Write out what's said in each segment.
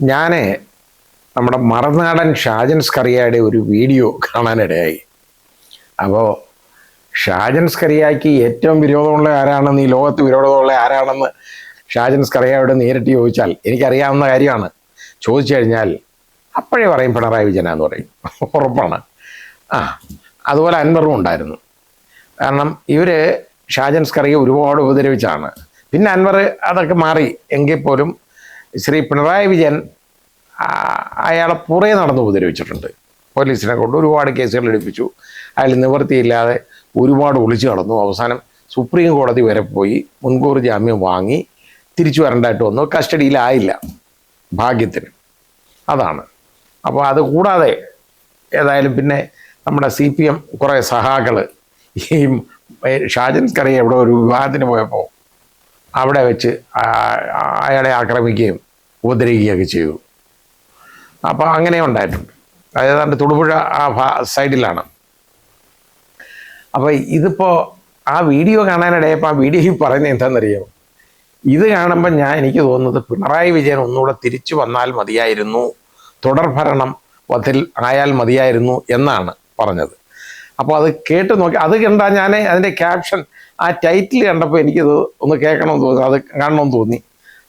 ഞാൻ നമ്മുടെ മറുനാടൻ ഷാജൻ സ്കറിയയുടെ ഒരു വീഡിയോ കാണാനിടയായി. അപ്പോൾ ഷാജൻ സ്കറിയയ്ക്ക് ഏറ്റവും വിരോധമുള്ള ആരാണെന്ന്, ഈ ലോകത്ത് വിരോധമുള്ള ആരാണെന്ന് ഷാജൻ സ്കറിയയോട് നേരിട്ട് ചോദിച്ചാൽ എനിക്കറിയാവുന്ന കാര്യമാണ്. ചോദിച്ചു കഴിഞ്ഞാൽ അപ്പോഴേ പറയും പിണറായി വിജയനാന്ന് പറയും, ഉറപ്പാണ്. അതുപോലെ അൻവറും ഉണ്ടായിരുന്നു. കാരണം ഇവർ ഷാജൻ സ്കറിയെ ഒരുപാട് ഉപദ്രവിച്ചാണ്. പിന്നെ അൻവർ അതൊക്കെ മാറി എങ്കിൽ പോലും ശ്രീ പിണറായി വിജയൻ അയാളെ പുറകെ നടന്ന് ഉപദ്രവിച്ചിട്ടുണ്ട്. പോലീസിനെ കൊണ്ട് ഒരുപാട് കേസുകൾ എടുപ്പിച്ചു. അയാൾ നിവൃത്തിയില്ലാതെ ഒരുപാട് ഒളിച്ചു കടന്നു. അവസാനം സുപ്രീം കോടതി വരെ പോയി മുൻകൂർ ജാമ്യം വാങ്ങി തിരിച്ചു വരേണ്ടതായിട്ട് വന്നു. കസ്റ്റഡിയിലായില്ല, ഭാഗ്യത്തിന്. അതാണ്. അപ്പോൾ അത് കൂടാതെ ഏതായാലും പിന്നെ നമ്മുടെ CPM കുറേ സഹാക്കൾ ഈ ഷാജൻ സ്കറിയ എവിടെ ഒരു വിവാഹത്തിന് പോയപ്പോൾ അവിടെ വെച്ച് അയാളെ ആക്രമിക്കുകയും ഉപദ്രവിക്കുകയൊക്കെ ചെയ്തു. അപ്പോൾ അങ്ങനെ ഉണ്ടായിട്ടുണ്ട്. ഏതാണ്ട് തൊടുപുഴ സൈഡിലാണ്. അപ്പോൾ ഇതിപ്പോൾ ആ വീഡിയോ കാണാനിടയപ്പോൾ ആ വീഡിയോയിൽ പറയുന്നത് എന്താണെന്നറിയാമോ? ഇത് കാണുമ്പോൾ എനിക്ക് തോന്നുന്നത് പിണറായി വിജയൻ ഒന്നുകൂടെ തിരിച്ചു വന്നാൽ മതിയായിരുന്നു, തുടർഭരണം ആയാൽ മതിയായിരുന്നു എന്നാണ് പറഞ്ഞത്. അപ്പോൾ അത് കേട്ട് നോക്കി, അത് കണ്ടാൽ ഞാൻ അതിൻ്റെ ക്യാപ്ഷൻ, ആ ടൈറ്റിൽ കണ്ടപ്പോൾ എനിക്കത് ഒന്ന് കേൾക്കണമെന്ന് തോന്നി, അത് കാണണമെന്ന് തോന്നി.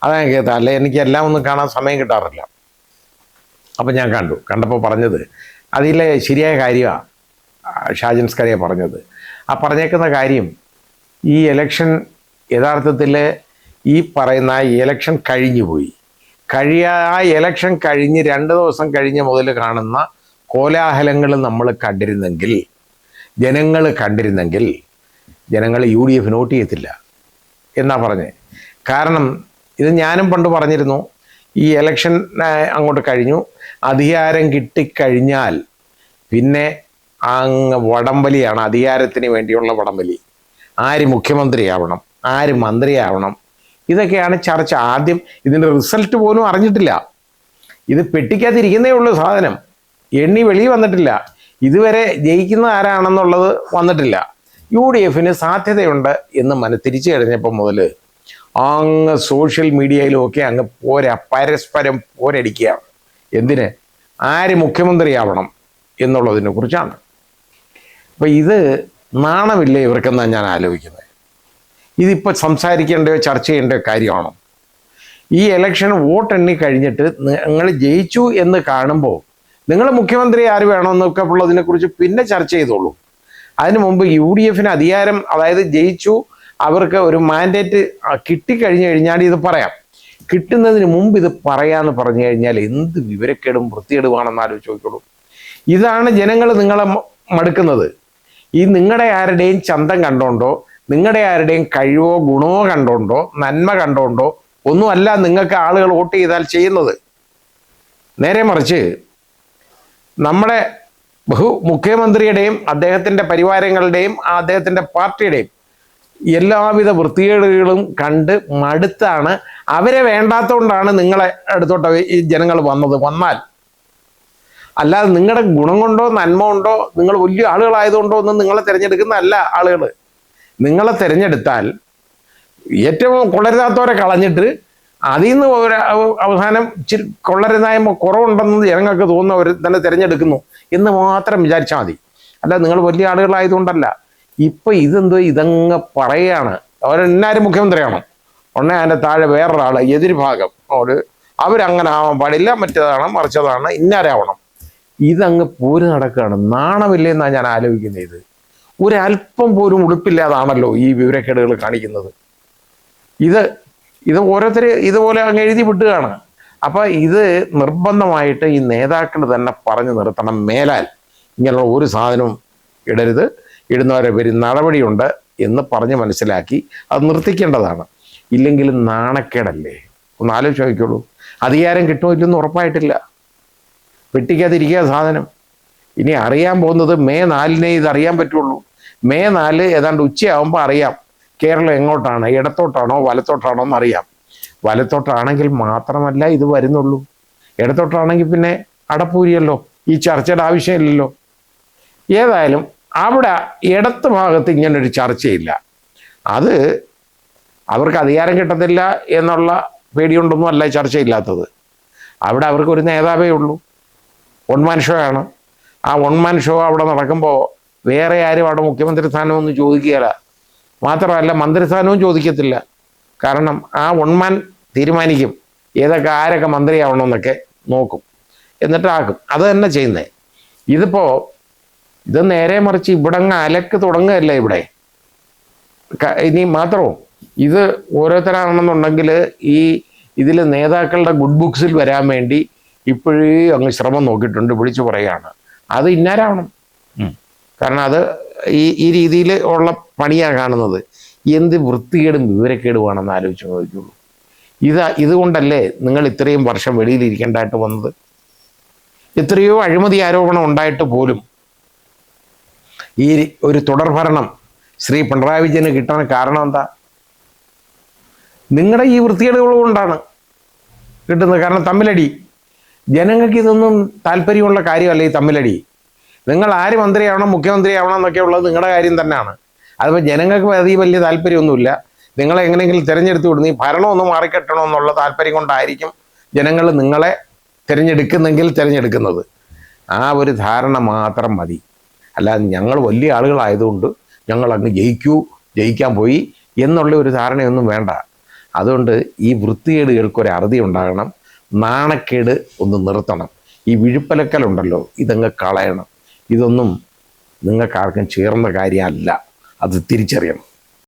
അതാണ് കേട്ടത്. അല്ലെ എനിക്ക് എല്ലാം ഒന്നും കാണാൻ സമയം കിട്ടാറില്ല. അപ്പം ഞാൻ കണ്ടപ്പോൾ പറഞ്ഞത് അതിലെ ശരിയായ കാര്യമാണ് ഷാജൻ സ്കറിയ പറഞ്ഞത്. ആ പറഞ്ഞേക്കുന്ന കാര്യം, ഈ ഇലക്ഷൻ യഥാർത്ഥത്തിൽ ഈ പറയുന്ന ഇലക്ഷൻ കഴിഞ്ഞു പോയി. ആ ഇലക്ഷൻ കഴിഞ്ഞ് 2 ദിവസം കഴിഞ്ഞ് മുതൽ കാണുന്ന കോലാഹലങ്ങൾ നമ്മൾ കണ്ടിരുന്നെങ്കിൽ, ജനങ്ങൾ UDF നോട്ട് ചെയ്യത്തില്ല എന്നാ പറഞ്ഞത്. കാരണം ഇത് ഞാനും പണ്ട് പറഞ്ഞിരുന്നു, ഈ ഇലക്ഷൻ അങ്ങോട്ട് കഴിഞ്ഞു, അധികാരം കിട്ടിക്കഴിഞ്ഞാൽ പിന്നെ അങ്ങ് വടംവലിയാണ്, അധികാരത്തിന് വേണ്ടിയുള്ള വടംവലി. ആര് മുഖ്യമന്ത്രിയാവണം, ആര് മന്ത്രിയാവണം, ഇതൊക്കെയാണ് ചർച്ച. ആദ്യം ഇതിൻ്റെ റിസൾട്ട് പോലും അറിഞ്ഞിട്ടില്ല. ഇത് പെട്ടിക്കകത്തിരിക്കുന്നേ ഉള്ളൂ സാധനം, എണ്ണി വെളിയിൽ വന്നിട്ടില്ല. ഇതുവരെ ജയിക്കുന്ന ആരാണെന്നുള്ളത് വന്നിട്ടില്ല. UDFന് സാധ്യതയുണ്ട് എന്ന് തിരിച്ചു കഴിഞ്ഞപ്പോൾ മുതൽ അങ്ങ് സോഷ്യൽ മീഡിയയിലുമൊക്കെ അങ്ങ് പരസ്പരം പോരടിക്കുകയാണ്. എന്തിന്? ആര് മുഖ്യമന്ത്രിയാവണം എന്നുള്ളതിനെ കുറിച്ചാണ്. അപ്പം ഇത് നാണമില്ലേ ഇവർക്കെന്നാണ് ഞാൻ ആലോചിക്കുന്നത്. ഇതിപ്പോൾ സംസാരിക്കേണ്ടയോ ചർച്ച ചെയ്യേണ്ടയോ കാര്യമാണോ? ഈ ഇലക്ഷൻ വോട്ടെണ്ണി കഴിഞ്ഞിട്ട് നിങ്ങൾ ജയിച്ചു എന്ന് കാണുമ്പോൾ നിങ്ങൾ മുഖ്യമന്ത്രി ആര് വേണമെന്നൊക്കെ ഉള്ളതിനെക്കുറിച്ച് പിന്നെ ചർച്ച ചെയ്തോളൂ. അതിനു മുമ്പ് UDFന് അധികാരം, അതായത് ജയിച്ചു, അവർക്ക് ഒരു മാൻഡേറ്റ് കിട്ടിക്കഴിഞ്ഞു കഴിഞ്ഞാൽ ഇത് പറയാം. കിട്ടുന്നതിന് മുമ്പ് ഇത് പറയാമെന്ന് പറഞ്ഞു കഴിഞ്ഞാൽ എന്ത് വിവരക്കേടും വൃത്തികേടുമാണെന്ന് ആലോചിച്ച് നോക്കിക്കോളൂ. ഇതാണ് ജനങ്ങൾ നിങ്ങളെ മടുക്കുന്നത്. ഈ നിങ്ങളുടെ ആരുടെയും ചന്തം കണ്ടോണ്ടോ, നിങ്ങളുടെ ആരുടെയും കഴിവോ ഗുണമോ കണ്ടോണ്ടോ, നന്മ കണ്ടോണ്ടോ ഒന്നുമല്ല നിങ്ങൾക്ക് ആളുകൾ വോട്ട് ചെയ്താൽ ചെയ്യുന്നത്. നേരെ മറിച്ച് നമ്മുടെ മുഖ്യമന്ത്രിയുടെയും അദ്ദേഹത്തിൻ്റെ പരിവാരങ്ങളുടെയും അദ്ദേഹത്തിൻ്റെ പാർട്ടിയുടെയും എല്ലാവിധ വൃത്തികേടുകളും കണ്ട് മടുത്താണ്. അവരെ വേണ്ടാത്തതുകൊണ്ടാണ് നിങ്ങളെ അടുത്തോട്ട് ഈ ജനങ്ങൾ വന്നാൽ, അല്ലാതെ നിങ്ങളുടെ ഗുണം കൊണ്ടോ നന്മ കൊണ്ടോ നിങ്ങൾ വലിയ ആളുകളായതുകൊണ്ടോ ഒന്നും നിങ്ങളെ തിരഞ്ഞെടുക്കുന്നതല്ല ആളുകൾ. നിങ്ങളെ തിരഞ്ഞെടുത്താൽ ഏറ്റവും കൊള്ളരുതാത്തവരെ കളഞ്ഞിട്ട് അതിൽ നിന്ന് അവസാനം കൊള്ളരുതായ്മ കുറവുണ്ടെന്ന് ജനങ്ങൾക്ക് തോന്നുന്നവർ തന്നെ തിരഞ്ഞെടുക്കുന്നു എന്ന് മാത്രം വിചാരിച്ചാൽ മതി. അല്ല, നിങ്ങൾ വലിയ ആളുകളായതുകൊണ്ടല്ല. ഇപ്പം ഇതങ്ങ് പറയുകയാണ്. അവരെല്ലാവരും മുഖ്യമന്ത്രിയാണോ, ഉടനെ അതിൻ്റെ താഴെ വേറൊരാൾ എതിർഭാഗം അവരങ്ങനെ ആവാൻ പാടില്ല, മറ്റേതാണ് മറിച്ചതാണ്, ഇന്നാരാവണം. ഇതങ്ങ് പോര് നടക്കുകയാണ്. നാണമില്ലെന്നാണ് ഞാൻ ആലോചിക്കുന്നത്. ഒരല്പം പോലും ഉടുപ്പില്ലാതാണല്ലോ ഈ വിവരക്കേടുകൾ കാണിക്കുന്നത്. ഇത് ഓരോരുത്തർ ഇതുപോലെ അങ്ങ് എഴുതി വിട്ടുകയാണ്. അപ്പം ഇത് നിർബന്ധമായിട്ട് ഈ നേതാക്കൾ തന്നെ പറഞ്ഞു നിർത്തണം. മേലാൽ ഇങ്ങനെയുള്ള ഒരു സാധനവും ഇടരുത്, ഇടുന്നവരെ പേര് നടപടിയുണ്ട് എന്ന് പറഞ്ഞ് മനസ്സിലാക്കി അത് നിർത്തിക്കേണ്ടതാണ്. ഇല്ലെങ്കിൽ നാണക്കേടല്ലേ? ഒന്ന് ആലോചിച്ച് നോക്കിക്കോളൂ. അധികാരം കിട്ടുമോ ഇല്ലെന്ന് ഉറപ്പായിട്ടില്ല, പെട്ടിക്കാതിരിക്കുക സാധനം. ഇനി അറിയാൻ പോകുന്നത് May 4 ഇതറിയാൻ പറ്റുള്ളൂ. May 4 ഏതാണ്ട് ഉച്ചയാകുമ്പോൾ അറിയാം കേരളം എങ്ങോട്ടാണ്, ഇടത്തോട്ടാണോ വലത്തോട്ടാണോ എന്നറിയാം. വലത്തോട്ടാണെങ്കിൽ മാത്രമല്ല ഇത് വരുന്നുള്ളൂ. ഇടത്തോട്ടാണെങ്കിൽ പിന്നെ അടപ്പൂരിയല്ലോ, ഈ ചർച്ചയുടെ ആവശ്യമില്ലല്ലോ. ഏതായാലും അവിടെ ഇടത്ത് ഭാഗത്ത് ഇങ്ങനൊരു ചർച്ചയില്ല. അത് അവർക്ക് അധികാരം കിട്ടത്തില്ല എന്നുള്ള പേടികൊണ്ടൊന്നും അല്ല ചർച്ചയില്ലാത്തത്. അവിടെ അവർക്കൊരു നേതാവേ ഉള്ളൂ, വൺ മാൻ ഷോ ആണ്. ആ വൺ മാൻ ഷോ അവിടെ നടക്കുമ്പോൾ വേറെ ആരും അവിടെ മുഖ്യമന്ത്രി സ്ഥാനമൊന്നും ചോദിക്കുകയില്ല, മാത്രമല്ല മന്ത്രിസ്ഥാനവും ചോദിക്കത്തില്ല. കാരണം ആ വൺ മാൻ തീരുമാനിക്കും ഏതൊക്കെ ആരൊക്കെ മന്ത്രിയാവണമെന്നൊക്കെ നോക്കും, എന്നിട്ടാക്കും. അത് തന്നെ ചെയ്യുന്നത്. ഇതിപ്പോൾ ഇത് നേരെ മറിച്ച് ഇവിടെ അങ്ങ് അലക്ക് തുടങ്ങുകയല്ല ഇവിടെ. ഇനി മാത്രമോ ഇത് ഓരോരുത്തരാണെന്നുണ്ടെങ്കിൽ ഇതിൽ നേതാക്കളുടെ ഗുഡ് ബുക്സിൽ വരാൻ വേണ്ടി ഇപ്പോഴേ അങ്ങ് ശ്രമം നോക്കിയിട്ടുണ്ട്, വിളിച്ചു പറയുകയാണ്. അത് ഇന്നാരാവണം. കാരണം അത് ഈ രീതിയിൽ ഉള്ള പണിയാണ് കാണുന്നത്. എന്ത് വൃത്തികേടും വിവരക്കേടുമാണെന്ന് ആലോചിച്ച് നോക്കിയുള്ളൂ. ഇതുകൊണ്ടല്ലേ നിങ്ങൾ ഇത്രയും വർഷം വെളിയിലിരിക്കേണ്ടതായിട്ട് വന്നത്? എത്രയോ അഴിമതി ആരോപണം ഉണ്ടായിട്ട് പോലും ഈ ഒരു തുടർഭരണം ശ്രീ പിണറായി വിജയന് കിട്ടാൻ കാരണം എന്താ? നിങ്ങളുടെ ഈ വൃത്തികേടുകൾ കൊണ്ടാണ് കിട്ടുന്നത്. കാരണം തമ്മിലടി, ജനങ്ങൾക്ക് ഇതൊന്നും താല്പര്യമുള്ള കാര്യമല്ല ഈ തമ്മിലടി. നിങ്ങൾ ആര് മന്ത്രിയാവണം മുഖ്യമന്ത്രിയാവണം എന്നൊക്കെ ഉള്ളത് നിങ്ങളുടെ കാര്യം തന്നെയാണ്. അതിപ്പോൾ ജനങ്ങൾക്ക് വലിയ താല്പര്യമൊന്നുമില്ല. നിങ്ങളെ എങ്ങനെയെങ്കിലും തിരഞ്ഞെടുത്ത് വിടുന്നു, ഈ ഭരണമൊന്നും മാറിക്കെട്ടണമെന്നുള്ള താല്പര്യം കൊണ്ടായിരിക്കും ജനങ്ങൾ നിങ്ങളെ തിരഞ്ഞെടുക്കുന്നത്. ആ ഒരു ധാരണ മാത്രം മതി. അല്ലാതെ ഞങ്ങൾ വലിയ ആളുകളായതുകൊണ്ട് ഞങ്ങൾ അങ്ങ് ജയിക്കാൻ പോയി എന്നുള്ള ഒരു ധാരണയൊന്നും വേണ്ട. അതുകൊണ്ട് ഈ വൃത്തികേടുകൾക്കൊരു അറുതി ഉണ്ടാകണം, നാണക്കേട് ഒന്ന് നിർത്തണം. ഈ വിഴുപ്പലക്കലുണ്ടല്ലോ, ഇതങ്ങ് കളയണം. ഇതൊന്നും നിങ്ങൾക്കാർക്കും ചേർന്ന കാര്യമല്ല, അത് തിരിച്ചറിയണം.